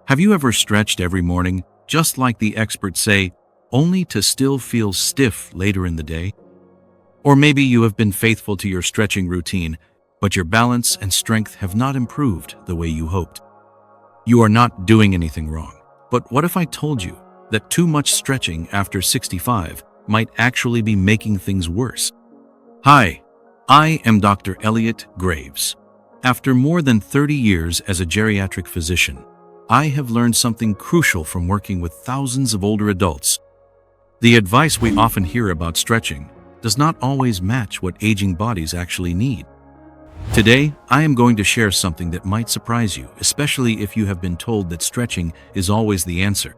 Have you ever stretched every morning, just like the experts say, only to still feel stiff later in the day? Or maybe you have been faithful to your stretching routine, but your balance and strength have not improved the way you hoped. You are not doing anything wrong. But what if I told you that too much stretching after 65 might actually be making things worse? Hi, I am Dr. Elliot Graves. After more than 30 years as a geriatric physician, I have learned something crucial from working with thousands of older adults. The advice we often hear about stretching does not always match what aging bodies actually need. Today, I am going to share something that might surprise you, especially if you have been told that stretching is always the answer.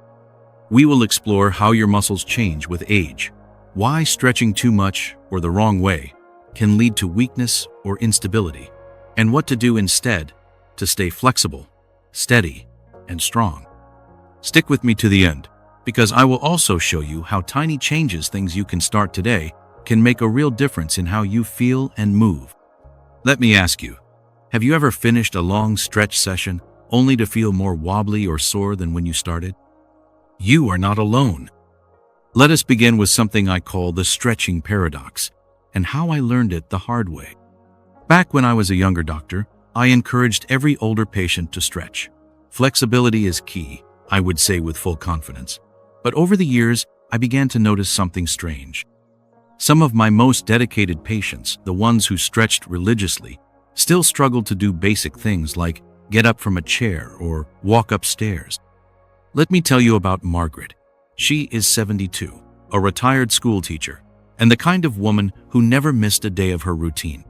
We will explore how your muscles change with age, why stretching too much or the wrong way can lead to weakness or instability, and what to do instead to stay flexible, steady, and strong. Stick with me to the end, because I will also show you how tiny things you can start today can make a real difference in how you feel and move. Let me ask you, have you ever finished a long stretch session only to feel more wobbly or sore than when you started? You are not alone. Let us begin with something I call the stretching paradox, and how I learned it the hard way. Back when I was a younger doctor, I encouraged every older patient to stretch. Flexibility is key, I would say with full confidence. But over the years, I began to notice something strange. Some of my most dedicated patients, the ones who stretched religiously, still struggled to do basic things like get up from a chair or walk upstairs. Let me tell you about Margaret. She is 72, a retired school teacher, and the kind of woman who never missed a day of her routine.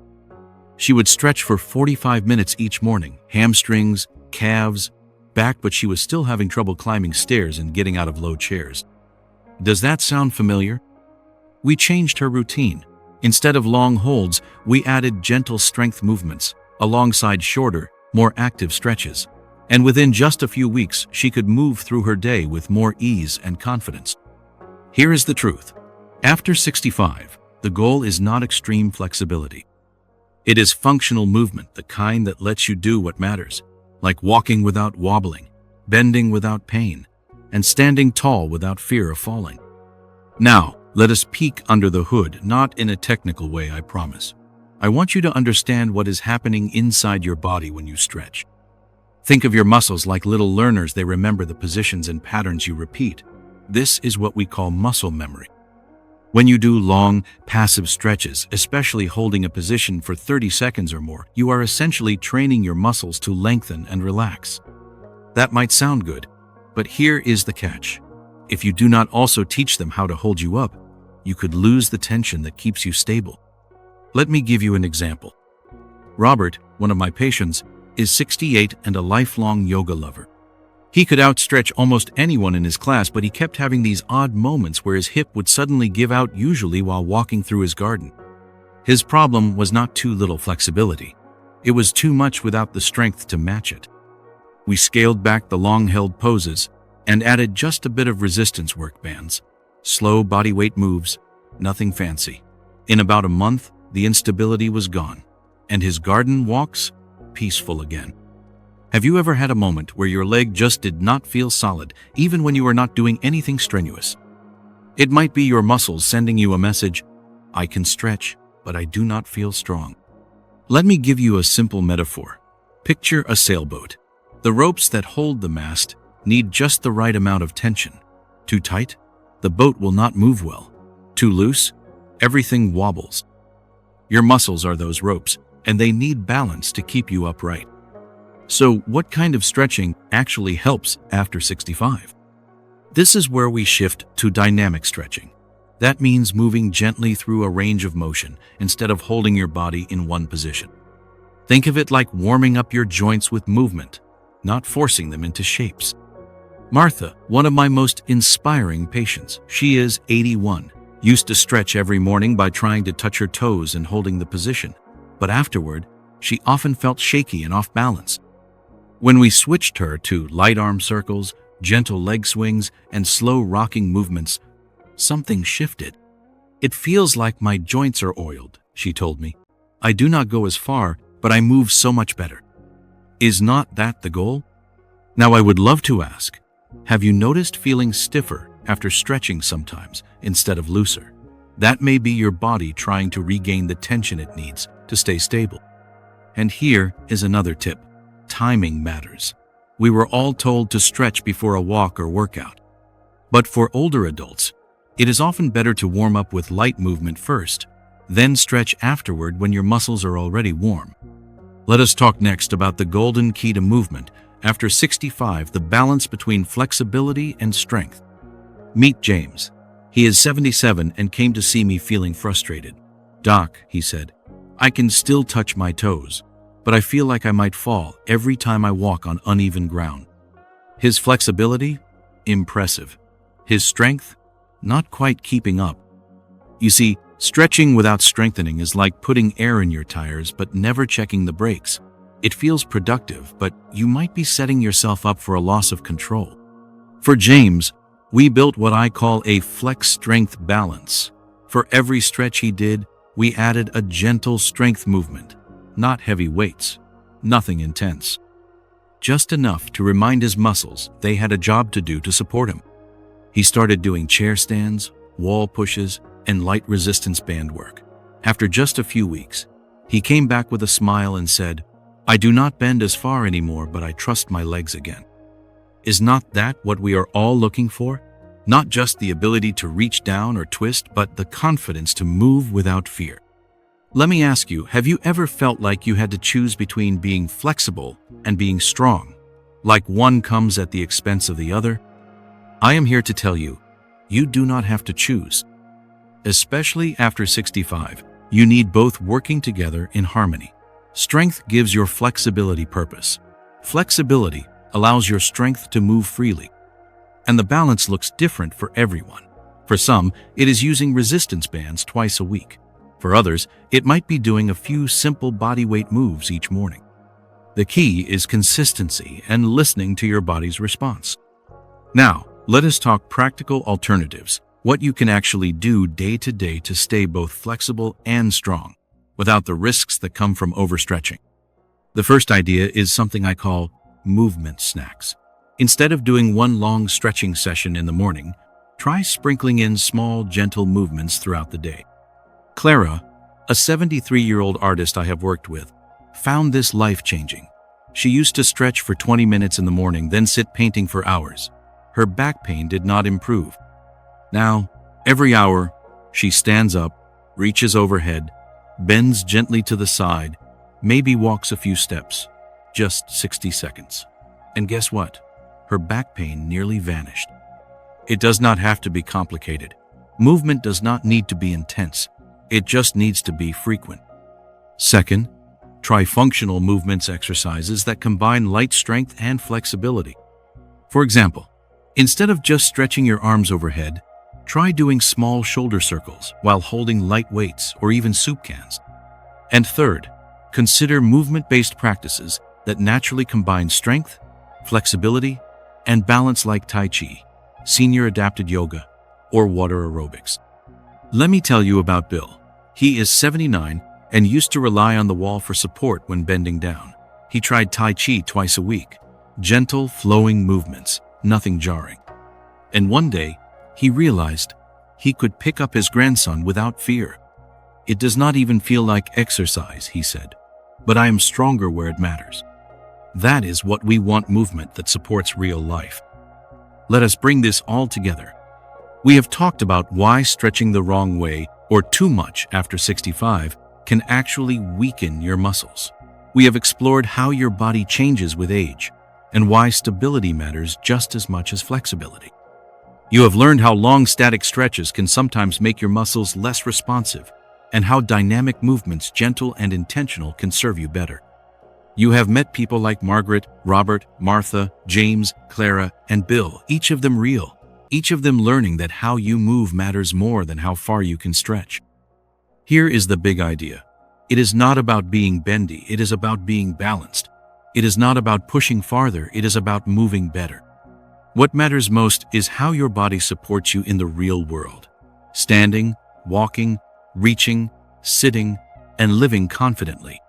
She would stretch for 45 minutes each morning, hamstrings, calves, back, but she was still having trouble climbing stairs and getting out of low chairs. Does that sound familiar? We changed her routine. Instead of long holds, we added gentle strength movements alongside shorter, more active stretches. And within just a few weeks, she could move through her day with more ease and confidence. Here is the truth. After 65, the goal is not extreme flexibility. It is functional movement, the kind that lets you do what matters, like walking without wobbling, bending without pain, and standing tall without fear of falling. Now, let us peek under the hood, not in a technical way, I promise. I want you to understand what is happening inside your body when you stretch. Think of your muscles like little learners. They remember the positions and patterns you repeat. This is what we call muscle memory. When you do long, passive stretches, especially holding a position for 30 seconds or more, you are essentially training your muscles to lengthen and relax. That might sound good, but here is the catch. If you do not also teach them how to hold you up, you could lose the tension that keeps you stable. Let me give you an example. Robert, one of my patients, is 68 and a lifelong yoga lover. He could outstretch almost anyone in his class, but he kept having these odd moments where his hip would suddenly give out, usually while walking through his garden. His problem was not too little flexibility. It was too much without the strength to match it. We scaled back the long-held poses and added just a bit of resistance work bands. Slow body weight moves, nothing fancy. In about a month, the instability was gone, and his garden walks, peaceful again. Have you ever had a moment where your leg just did not feel solid, even when you were not doing anything strenuous? It might be your muscles sending you a message, I can stretch, but I do not feel strong. Let me give you a simple metaphor. Picture a sailboat. The ropes that hold the mast need just the right amount of tension. Too tight? The boat will not move well. Too loose? Everything wobbles. Your muscles are those ropes, and they need balance to keep you upright. So, what kind of stretching actually helps after 65? This is where we shift to dynamic stretching. That means moving gently through a range of motion instead of holding your body in one position. Think of it like warming up your joints with movement, not forcing them into shapes. Martha, one of my most inspiring patients, she is 81, used to stretch every morning by trying to touch her toes and holding the position. But afterward, she often felt shaky and off balance. When we switched her to light arm circles, gentle leg swings, and slow rocking movements, something shifted. It feels like my joints are oiled, she told me. I do not go as far, but I move so much better. Is not that the goal? Now I would love to ask, have you noticed feeling stiffer after stretching sometimes instead of looser? That may be your body trying to regain the tension it needs to stay stable. And here is another tip. Timing matters. We were all told to stretch before a walk or workout. But for older adults, it is often better to warm up with light movement first, then stretch afterward when your muscles are already warm. Let us talk next about the golden key to movement. After 65, the balance between flexibility and strength. Meet James. He is 77 and came to see me feeling frustrated. "Doc," he said, "I can still touch my toes, but I feel like I might fall every time I walk on uneven ground." His flexibility? Impressive. His strength? Not quite keeping up. You see, stretching without strengthening is like putting air in your tires but never checking the brakes. It feels productive, but you might be setting yourself up for a loss of control. For James, we built what I call a flex-strength balance. For every stretch he did, we added a gentle strength movement. Not heavy weights, nothing intense. Just enough to remind his muscles they had a job to do to support him. He started doing chair stands, wall pushes, and light resistance band work. After just a few weeks, he came back with a smile and said, "I do not bend as far anymore, but I trust my legs again." Is not that what we are all looking for? Not just the ability to reach down or twist, but the confidence to move without fear. Let me ask you, have you ever felt like you had to choose between being flexible and being strong? Like one comes at the expense of the other? I am here to tell you, you do not have to choose. Especially after 65, you need both working together in harmony. Strength gives your flexibility purpose. Flexibility allows your strength to move freely. And the balance looks different for everyone. For some, it is using resistance bands twice a week. For others, it might be doing a few simple bodyweight moves each morning. The key is consistency and listening to your body's response. Now, let us talk practical alternatives, what you can actually do day to day to stay both flexible and strong, without the risks that come from overstretching. The first idea is something I call movement snacks. Instead of doing one long stretching session in the morning, try sprinkling in small, gentle movements throughout the day. Clara, a 73-year-old artist I have worked with, found this life-changing. She used to stretch for 20 minutes in the morning, then sit painting for hours. Her back pain did not improve. Now, every hour, she stands up, reaches overhead, bends gently to the side, maybe walks a few steps, just 60 seconds. And guess what? Her back pain nearly vanished. It does not have to be complicated. Movement does not need to be intense. It just needs to be frequent. Second, try functional movements exercises that combine light strength and flexibility. For example, instead of just stretching your arms overhead, try doing small shoulder circles while holding light weights or even soup cans. And third, consider movement-based practices that naturally combine strength, flexibility, and balance like Tai Chi, senior adapted yoga, or water aerobics. Let me tell you about Bill. He is 79 and used to rely on the wall for support when bending down. He tried Tai Chi twice a week, gentle, flowing movements, nothing jarring. And one day, he realized he could pick up his grandson without fear. "It does not even feel like exercise," he said, "but I am stronger where it matters." That is what we want: movement that supports real life. Let us bring this all together. We have talked about why stretching the wrong way or too much after 65 can actually weaken your muscles. We have explored how your body changes with age and why stability matters just as much as flexibility. You have learned how long static stretches can sometimes make your muscles less responsive and how dynamic movements, gentle and intentional, can serve you better. You have met people like Margaret, Robert, Martha, James, Clara, and Bill, each of them real, each of them learning that how you move matters more than how far you can stretch. Here is the big idea. It is not about being bendy, it is about being balanced. It is not about pushing farther, it is about moving better. What matters most is how your body supports you in the real world. Standing, walking, reaching, sitting, and living confidently.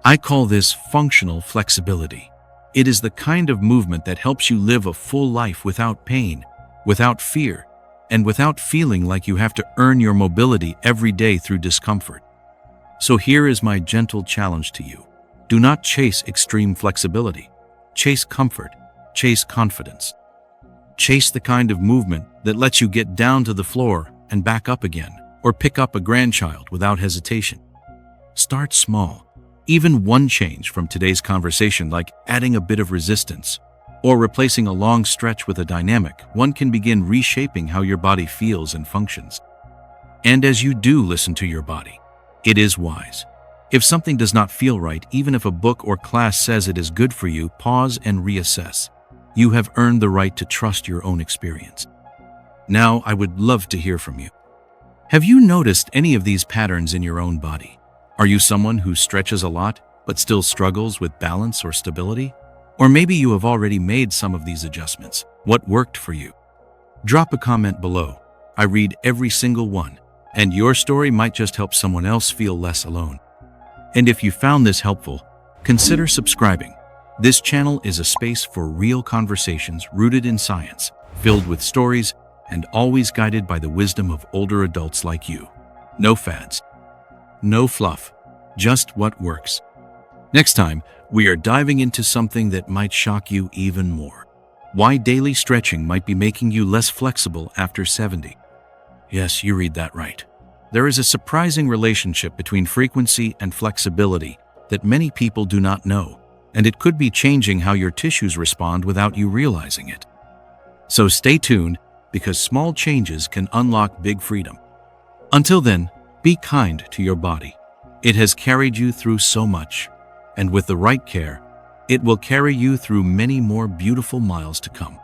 I call this functional flexibility. It is the kind of movement that helps you live a full life without pain, without fear, and without feeling like you have to earn your mobility every day through discomfort. So here is my gentle challenge to you. Do not chase extreme flexibility. Chase comfort. Chase confidence. Chase the kind of movement that lets you get down to the floor and back up again, or pick up a grandchild without hesitation. Start small. Even one change from today's conversation, like adding a bit of resistance or replacing a long stretch with a dynamic one, can begin reshaping how your body feels and functions. And as you do listen to your body, it is wise. If something does not feel right, even if a book or class says it is good for you, pause and reassess. You have earned the right to trust your own experience. Now, I would love to hear from you. Have you noticed any of these patterns in your own body? Are you someone who stretches a lot but still struggles with balance or stability? Or maybe you have already made some of these adjustments. What worked for you? Drop a comment below. I read every single one, and your story might just help someone else feel less alone. And if you found this helpful, consider subscribing. This channel is a space for real conversations rooted in science, filled with stories, and always guided by the wisdom of older adults like you. No fads. No fluff. Just what works. Next time, we are diving into something that might shock you even more. Why daily stretching might be making you less flexible after 70. Yes, you read that right. There is a surprising relationship between frequency and flexibility that many people do not know, and it could be changing how your tissues respond without you realizing it. So stay tuned, because small changes can unlock big freedom. Until then, be kind to your body. It has carried you through so much, and with the right care, it will carry you through many more beautiful miles to come.